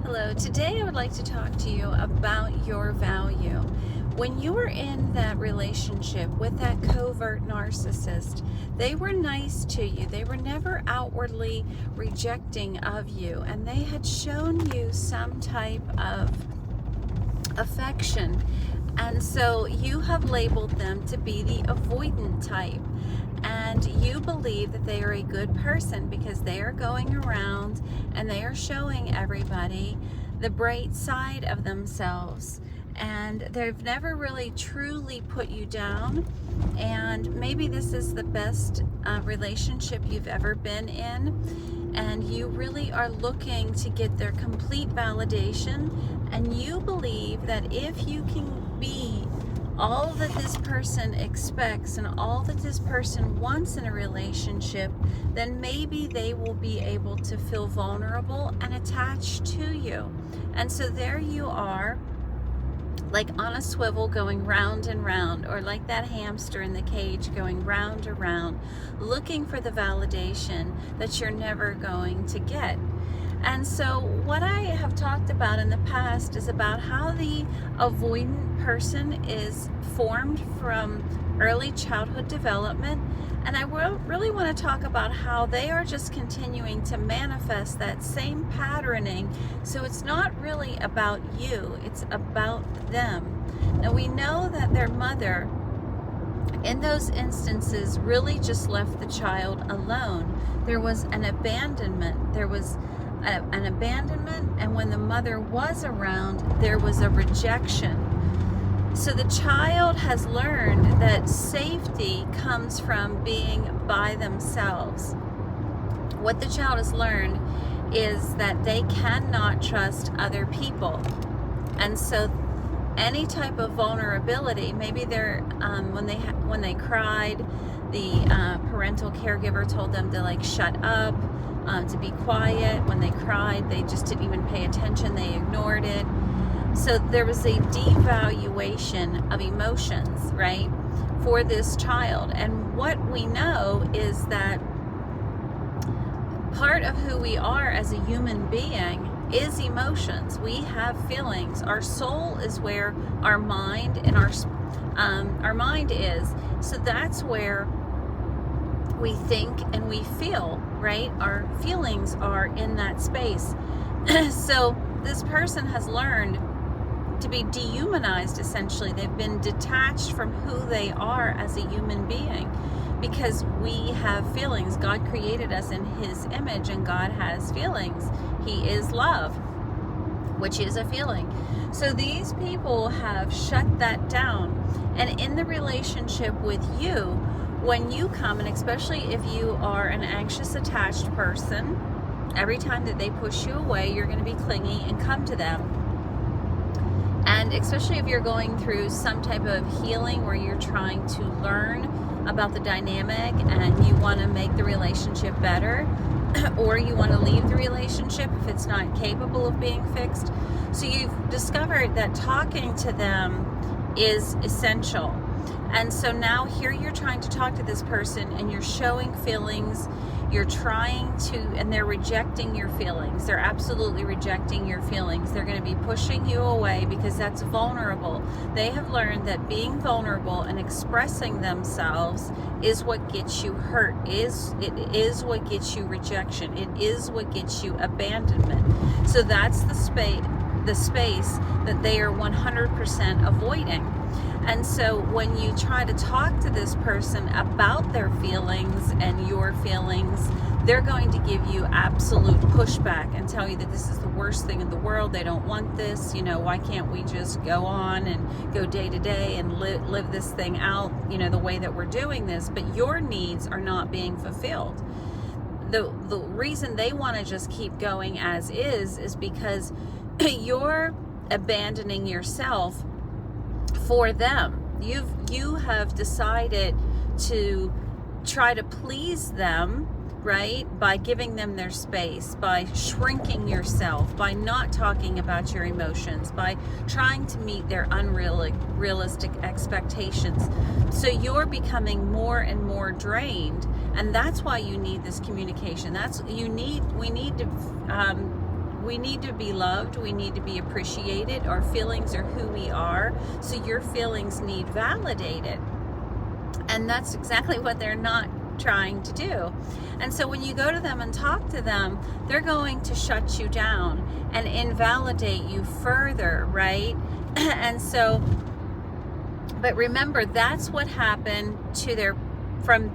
Hello, today I would like to talk to you about your value. When you were in that relationship with that covert narcissist, they were nice to you. They were never outwardly rejecting of you, and they had shown you some type of affection. And so you have labeled them to be the avoidant type. And you believe that they are a good person because they are going around and they are showing everybody the bright side of themselves. And they've never really truly put you down. And maybe this is the best relationship you've ever been in. And you really are looking to get their complete validation. And you believe that if you can be all that this person expects and all that this person wants in a relationship, then maybe they will be able to feel vulnerable and attached to you. And so there you are, like on a swivel going round and round, or like that hamster in the cage going round and round, looking for the validation that you're never going to get. And so what I have talked about in the past is about how the avoidant person is formed from early childhood development. And I really want to talk about how they are just continuing to manifest that same patterning. So it's not really about you, it's about them. Now we know that their mother, in those instances, really just left the child alone. There was an abandonment. There was an abandonment, and when the mother was around, there was a rejection. So the child has learned that safety comes from being by themselves. What the child has learned is that they cannot trust other people. And so any type of vulnerability, maybe they're when they cried, the parental caregiver told them to shut up, to be quiet. When they cried, they just didn't even pay attention, they ignored it. So there was a devaluation of emotions, right, for this child. And what we know is that part of who we are as a human being is emotions. We have feelings. Our soul is where our mind and our mind is. So that's where we think and we feel, right? Our feelings are in that space. So this person has learned to be dehumanized, essentially. They've been detached from who they are as a human being because we have feelings. God created us in His image, and God has feelings. He is love, which is a feeling. So these people have shut that down. And in the relationship with you, when you come, and especially if you are an anxious attached person, every time that they push you away, you're going to be clingy and come to them. And especially if you're going through some type of healing where you're trying to learn about the dynamic and you want to make the relationship better, or you want to leave the relationship if it's not capable of being fixed. So you've discovered that talking to them is essential. And so now here you're trying to talk to this person and you're showing feelings, you're trying to, and they're rejecting your feelings. They're absolutely rejecting your feelings. They're going to be pushing you away because that's vulnerable. They have learned that being vulnerable and expressing themselves is what gets you hurt. It is what gets you rejection. It is what gets you abandonment. So that's the space that they are 100% avoiding. And so when you try to talk to this person about their feelings and your feelings, they're going to give you absolute pushback and tell you that this is the worst thing in the world. They don't want this. Why can't we just go on and go day to day and live this thing out, the way that we're doing this? But your needs are not being fulfilled. The reason they want to just keep going as is because you're abandoning yourself for them. You have decided to try to please them, right? By giving them their space, by shrinking yourself, by not talking about your emotions, by trying to meet their unrealistic expectations. So you're becoming more and more drained, and that's why you need this communication. We need to we need to be loved, we need to be appreciated. Our feelings are who we are, so your feelings need validated. And that's exactly what they're not trying to do. And so when you go to them and talk to them, they're going to shut you down and invalidate you further, right? And so, but remember, that's what happened to from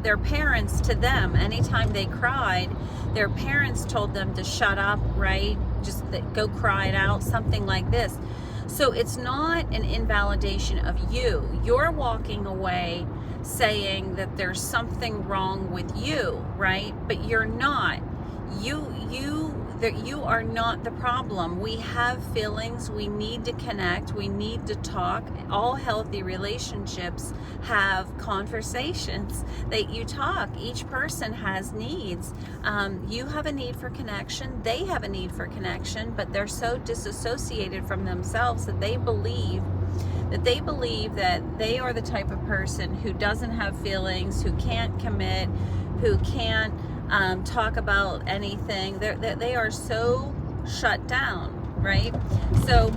their parents to them. Anytime they cried, their parents told them to shut up, right? Just go cry it out, something like this. So it's not an invalidation of you. You're walking away saying that there's something wrong with you, right? But you're not. You are not the problem. We have feelings. We need to connect. We need to talk. All healthy relationships have conversations that you talk. Each person has needs. You have a need for connection. They have a need for connection, but they're so disassociated from themselves that they believe that they are the type of person who doesn't have feelings, who can't commit, who can't talk about anything. They are so shut down, right? So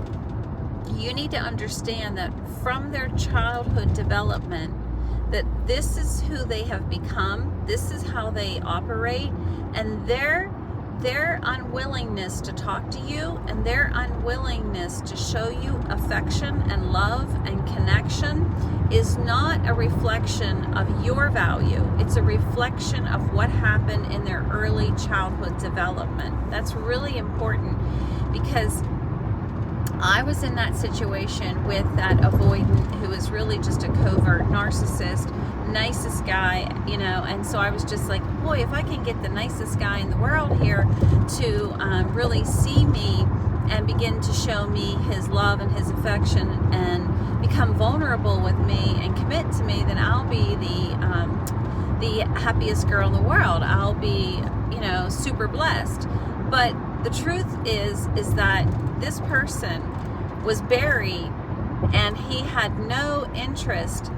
you need to understand that from their childhood development, that this is who they have become, this is how they operate, and their unwillingness to talk to you and their unwillingness to show you affection and love and connection is not a reflection of your value. It's a reflection of what happened in their early childhood development. That's really important, because I was in that situation with that avoidant who was really just a covert narcissist, nicest guy, and so I was just like, boy, if I can get the nicest guy in the world here to really see me and begin to show me his love and his affection and become vulnerable with me and commit to me, then I'll be the happiest girl in the world. I'll be, super blessed. But the truth is that this person was buried, and he had no interest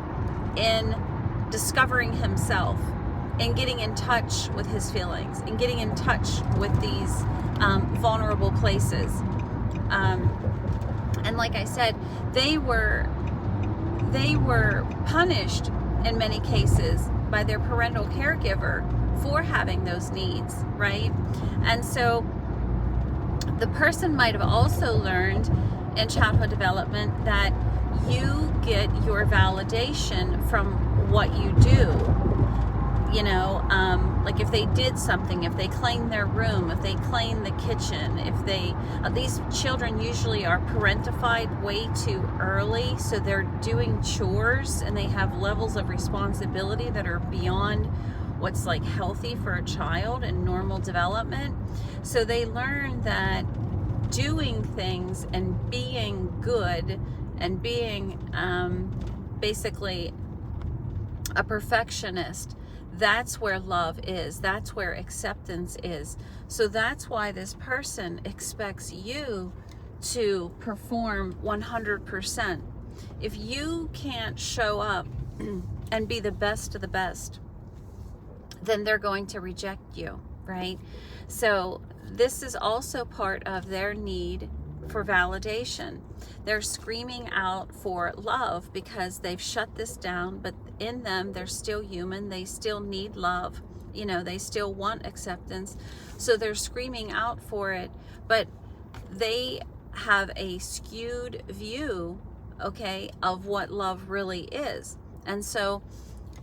in discovering himself, in getting in touch with his feelings, in getting in touch with these vulnerable places. And like I said, they were punished in many cases by their parental caregiver for having those needs, right? And so the person might have also learned in childhood development that you get your validation from what you do. Like if they did something, if they cleaned their room, if they cleaned the kitchen, these children usually are parentified way too early, so they're doing chores and they have levels of responsibility that are beyond what's like healthy for a child in normal development. So they learn that doing things and being good and being basically a perfectionist, that's where love is, that's where acceptance is. So that's why this person expects you to perform 100%. If you can't show up and be the best of the best, then they're going to reject you, right? So this is also part of their need for validation. They're screaming out for love because they've shut this down, but in them, they're still human. They still need love. They still want acceptance. So they're screaming out for it, but they have a skewed view, okay, of what love really is. And so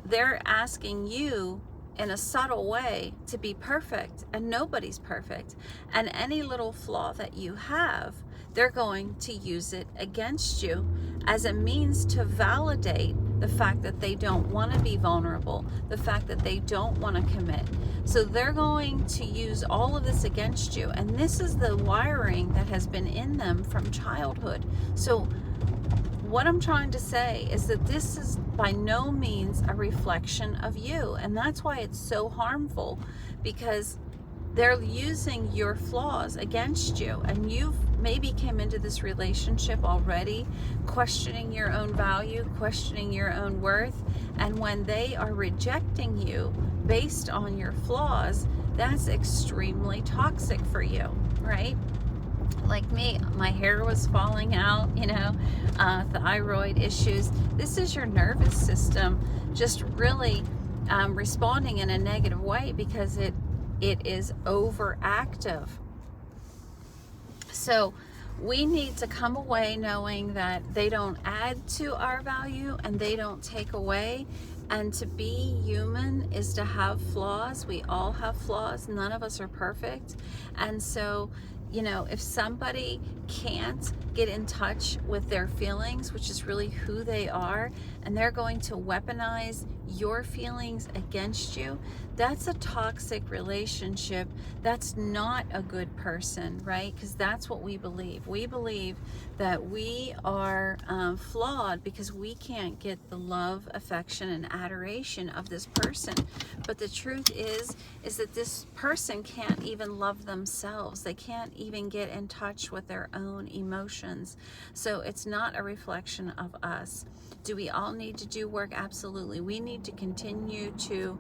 they're asking you in a subtle way to be perfect, and nobody's perfect. And any little flaw that you have, they're going to use it against you as a means to validate the fact that they don't want to be vulnerable, the fact that they don't want to commit. So they're going to use all of this against you. And this is the wiring that has been in them from childhood. So what I'm trying to say is that this is by no means a reflection of you. And that's why it's so harmful, because they're using your flaws against you. And you've maybe came into this relationship already questioning your own value, questioning your own worth. And when they are rejecting you based on your flaws, that's extremely toxic for you, right? Like me, my hair was falling out, thyroid issues. This is your nervous system just really responding in a negative way because it is overactive. So we need to come away knowing that they don't add to our value and they don't take away. And to be human is to have flaws. We all have flaws. None of us are perfect. And so, if somebody can't get in touch with their feelings, which is really who they are, and they're going to weaponize your feelings against you, that's a toxic relationship. That's not a good person, right? Because that's what we believe. We believe that we are flawed because we can't get the love, affection, and adoration of this person. But the truth is that this person can't even love themselves. They can't even get in touch with their own emotions. So it's not a reflection of us. Do we all need to do work? Absolutely. We need to continue to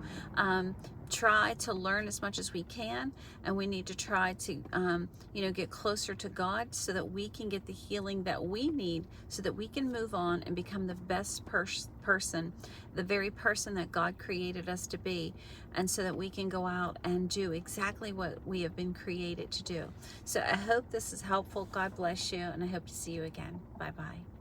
try to learn as much as we can, and we need to try to get closer to God so that we can get the healing that we need, so that we can move on and become the best person, the very person that God created us to be, and so that we can go out and do exactly what we have been created to do. So I hope this is helpful. God bless you, and I hope to see you again. Bye-bye.